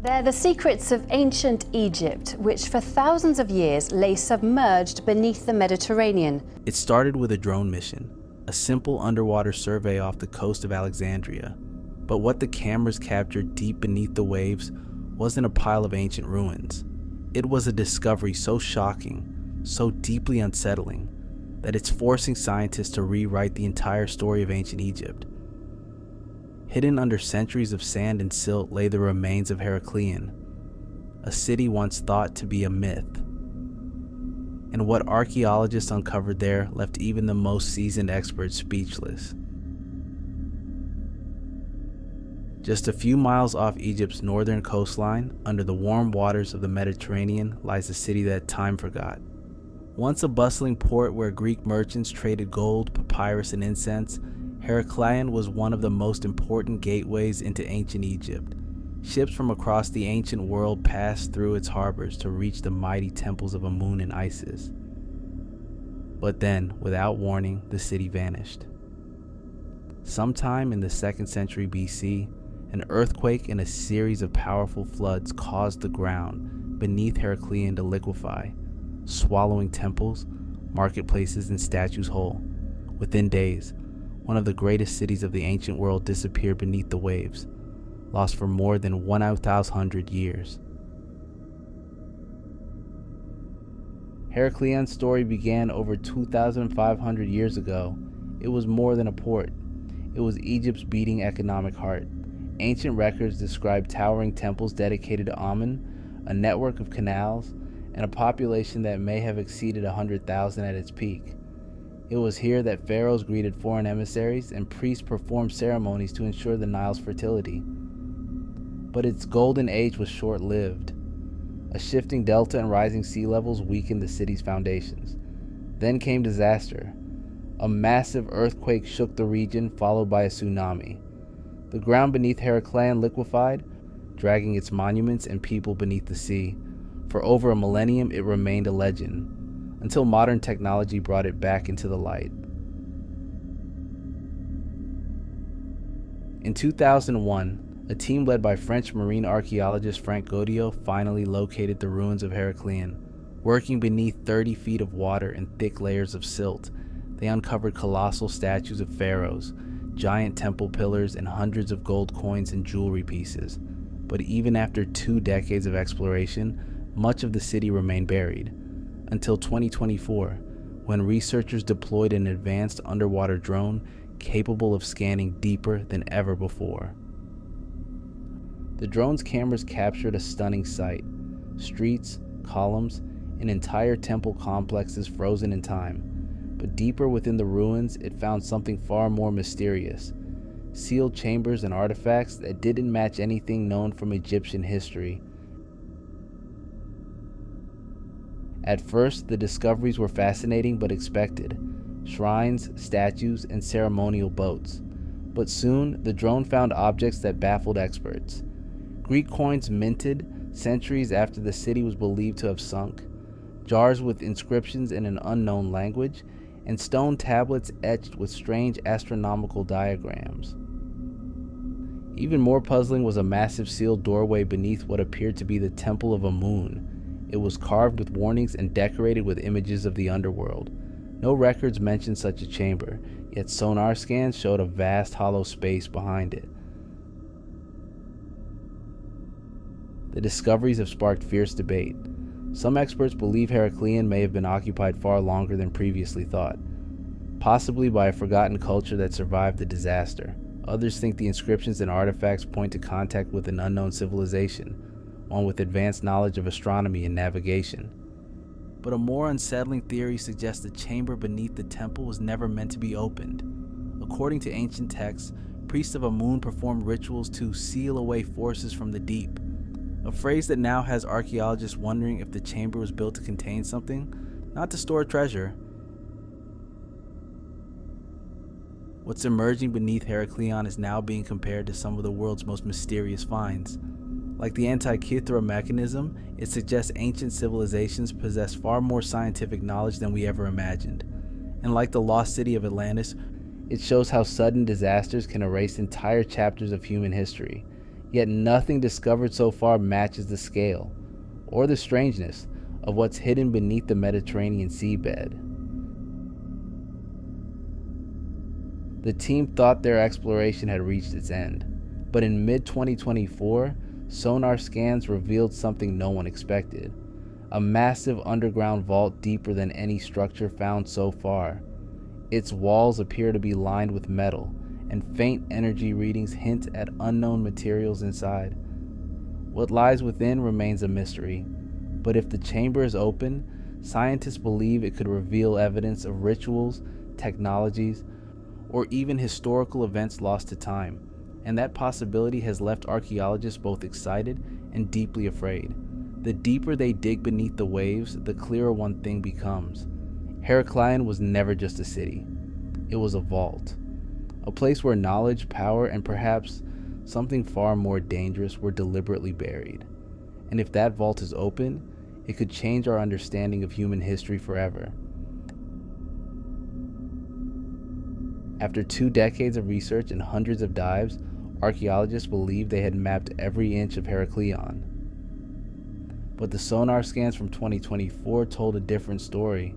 They're the secrets of ancient Egypt, which for thousands of years lay submerged beneath the Mediterranean. It started with a drone mission, a simple underwater survey off the coast of Alexandria. But what the cameras captured deep beneath the waves wasn't a pile of ancient ruins. It was a discovery so shocking, so deeply unsettling, that it's forcing scientists to rewrite the entire story of ancient Egypt. Hidden under centuries of sand and silt lay the remains of Heracleion, a city once thought to be a myth. And what archaeologists uncovered there left even the most seasoned experts speechless. Just a few miles off Egypt's northern coastline, under the warm waters of the Mediterranean, lies a city that time forgot. Once a bustling port where Greek merchants traded gold, papyrus, and incense, Heracleion was one of the most important gateways into ancient Egypt. Ships from across the ancient world passed through its harbors to reach the mighty temples of Amun and Isis. But then, without warning, the city vanished. Sometime in the 2nd century BC, an earthquake and a series of powerful floods caused the ground beneath Heracleion to liquefy, swallowing temples, marketplaces, and statues whole. Within days, one of the greatest cities of the ancient world disappeared beneath the waves, lost for more than 1,000 years. Heracleion's story began over 2,500 years ago. It was more than a port. It was Egypt's beating economic heart. Ancient records describe towering temples dedicated to Amun, a network of canals, and a population that may have exceeded 100,000 at its peak. It was here that pharaohs greeted foreign emissaries and priests performed ceremonies to ensure the Nile's fertility. But its golden age was short-lived. A shifting delta and rising sea levels weakened the city's foundations. Then came disaster. A massive earthquake shook the region, followed by a tsunami. The ground beneath Heracleion liquefied, dragging its monuments and people beneath the sea. For over a millennium, it remained a legend, until modern technology brought it back into the light. In 2001, a team led by French marine archaeologist Frank Godot finally located the ruins of Heracleion. Working beneath 30 feet of water and thick layers of silt, they uncovered colossal statues of pharaohs, giant temple pillars, and hundreds of gold coins and jewelry pieces. But even after 2 decades of exploration, much of the city remained buried. Until 2024, when researchers deployed an advanced underwater drone capable of scanning deeper than ever before. The drone's cameras captured a stunning sight: streets, columns, and entire temple complexes frozen in time. But deeper within the ruins, it found something far more mysterious: sealed chambers and artifacts that didn't match anything known from Egyptian history. At first, the discoveries were fascinating but expected: shrines, statues, and ceremonial boats. But soon, the drone found objects that baffled experts. Greek coins minted centuries after the city was believed to have sunk, jars with inscriptions in an unknown language, and stone tablets etched with strange astronomical diagrams. Even more puzzling was a massive sealed doorway beneath what appeared to be the Temple of Amun. It was carved with warnings and decorated with images of the underworld. No records mentioned such a chamber, yet sonar scans showed a vast hollow space behind it. The discoveries have sparked fierce debate. Some experts believe Heracleion may have been occupied far longer than previously thought, possibly by a forgotten culture that survived the disaster. Others think the inscriptions and artifacts point to contact with an unknown civilization, one with advanced knowledge of astronomy and navigation. But a more unsettling theory suggests the chamber beneath the temple was never meant to be opened. According to ancient texts, priests of Amun performed rituals to seal away forces from the deep, a phrase that now has archaeologists wondering if the chamber was built to contain something, not to store treasure. What's emerging beneath Heracleion is now being compared to some of the world's most mysterious finds. Like the Antikythera mechanism, it suggests ancient civilizations possess far more scientific knowledge than we ever imagined. And like the lost city of Atlantis, it shows how sudden disasters can erase entire chapters of human history. Yet nothing discovered so far matches the scale or the strangeness of what's hidden beneath the Mediterranean seabed. The team thought their exploration had reached its end, but in mid-2024, sonar scans revealed something no one expected. A massive underground vault deeper than any structure found so far. Its walls appear to be lined with metal, and faint energy readings hint at unknown materials inside. What lies within remains a mystery, but if the chamber is open, scientists believe it could reveal evidence of rituals, technologies, or even historical events lost to time, and that possibility has left archaeologists both excited and deeply afraid. The deeper they dig beneath the waves, the clearer one thing becomes. Heracleion was never just a city. It was a vault. A place where knowledge, power, and perhaps something far more dangerous were deliberately buried. And if that vault is open, it could change our understanding of human history forever. After 2 decades of research and hundreds of dives, archaeologists believe they had mapped every inch of Heracleion. But the sonar scans from 2024 told a different story.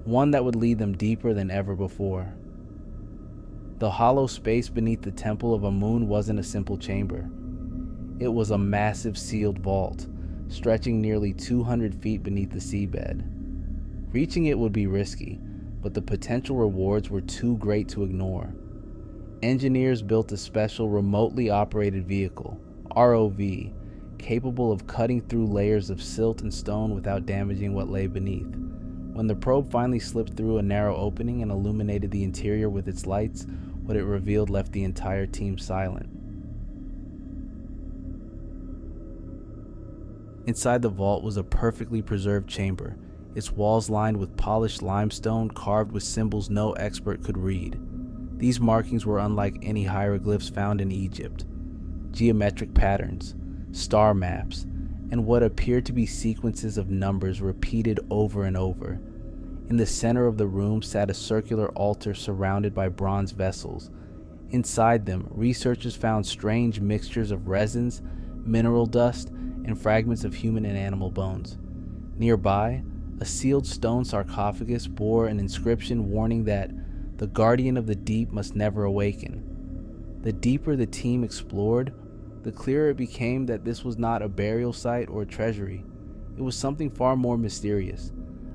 One that would lead them deeper than ever before. The hollow space beneath the temple of Amun wasn't a simple chamber. It was a massive sealed vault, stretching nearly 200 feet beneath the seabed. Reaching it would be risky, but the potential rewards were too great to ignore. Engineers built a special remotely operated vehicle, ROV, capable of cutting through layers of silt and stone without damaging what lay beneath. When the probe finally slipped through a narrow opening and illuminated the interior with its lights, what it revealed left the entire team silent. Inside the vault was a perfectly preserved chamber, its walls lined with polished limestone carved with symbols no expert could read. These markings were unlike any hieroglyphs found in Egypt. Geometric patterns, star maps, and what appeared to be sequences of numbers repeated over and over. In the center of the room sat a circular altar surrounded by bronze vessels. Inside them, researchers found strange mixtures of resins, mineral dust, and fragments of human and animal bones. Nearby, a sealed stone sarcophagus bore an inscription warning that the guardian of the deep must never awaken. The deeper the team explored, the clearer it became that this was not a burial site or a treasury. It was something far more mysterious,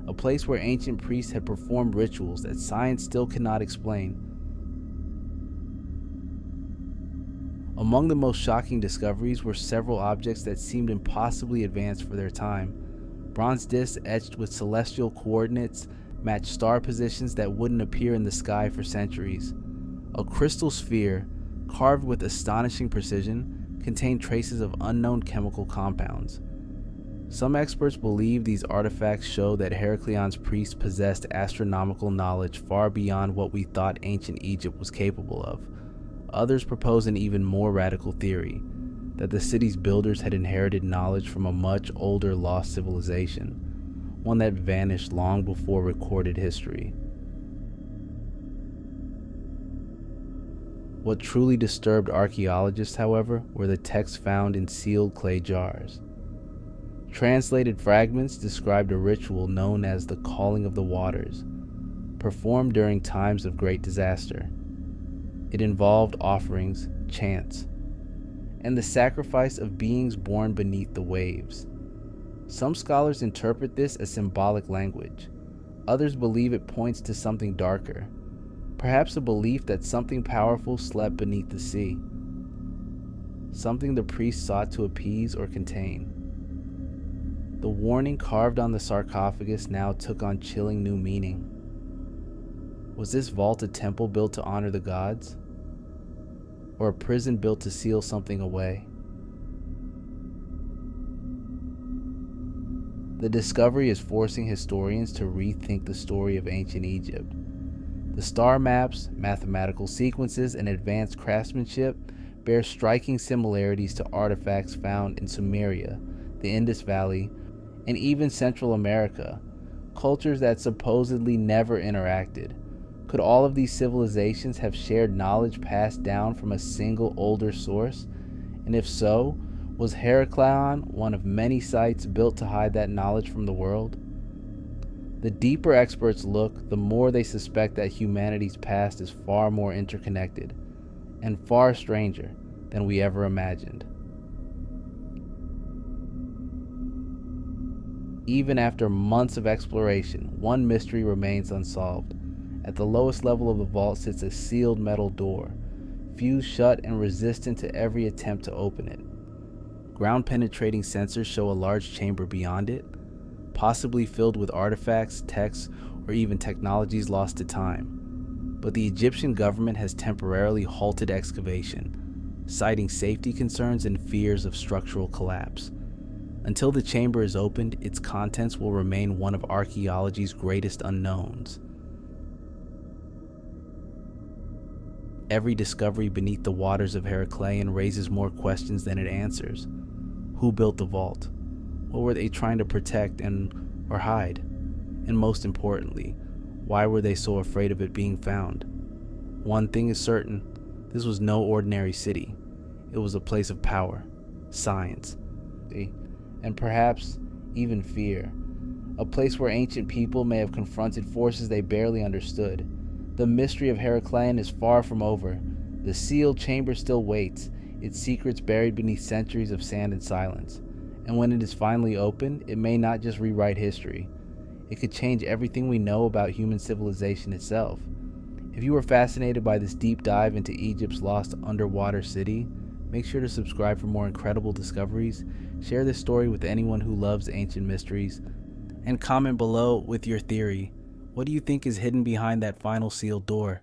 a place where ancient priests had performed rituals that science still cannot explain. Among the most shocking discoveries were several objects that seemed impossibly advanced for their time. Bronze discs etched with celestial coordinates matched star positions that wouldn't appear in the sky for centuries. A crystal sphere, carved with astonishing precision, contained traces of unknown chemical compounds. Some experts believe these artifacts show that Heracleon's priests possessed astronomical knowledge far beyond what we thought ancient Egypt was capable of. Others propose an even more radical theory, that the city's builders had inherited knowledge from a much older lost civilization, one that vanished long before recorded history. What truly disturbed archaeologists, however, were the texts found in sealed clay jars. Translated fragments described a ritual known as the Calling of the Waters, performed during times of great disaster. It involved offerings, chants, and the sacrifice of beings born beneath the waves. Some scholars interpret this as symbolic language. Others believe it points to something darker, perhaps a belief that something powerful slept beneath the sea, something the priests sought to appease or contain. The warning carved on the sarcophagus now took on chilling new meaning. Was this vault a temple built to honor the gods? Or a prison built to seal something away? The discovery is forcing historians to rethink the story of ancient Egypt. The star maps, mathematical sequences, and advanced craftsmanship bear striking similarities to artifacts found in Sumeria, the Indus Valley, and even Central America, cultures that supposedly never interacted. Could all of these civilizations have shared knowledge passed down from a single older source, And if so, was Heracleion one of many sites built to hide that knowledge from the world? The deeper experts look, the more they suspect that humanity's past is far more interconnected and far stranger than we ever imagined. Even after months of exploration, one mystery remains unsolved. At the lowest level of the vault sits a sealed metal door, fused shut and resistant to every attempt to open it. Ground-penetrating sensors show a large chamber beyond it, possibly filled with artifacts, texts, or even technologies lost to time. But the Egyptian government has temporarily halted excavation, citing safety concerns and fears of structural collapse. Until the chamber is opened, its contents will remain one of archaeology's greatest unknowns. Every discovery beneath the waters of Heracleion raises more questions than it answers. Who built the vault? What were they trying to protect or hide? And most importantly, why were they so afraid of it being found? One thing is certain, this was no ordinary city. It was a place of power, science, and perhaps even fear. A place where ancient people may have confronted forces they barely understood. The mystery of Heracleion is far from over. The sealed chamber still waits, its secrets buried beneath centuries of sand and silence. And when it is finally opened, it may not just rewrite history. It could change everything we know about human civilization itself. If you were fascinated by this deep dive into Egypt's lost underwater city, make sure to subscribe for more incredible discoveries, share this story with anyone who loves ancient mysteries, and comment below with your theory. What do you think is hidden behind that final sealed door?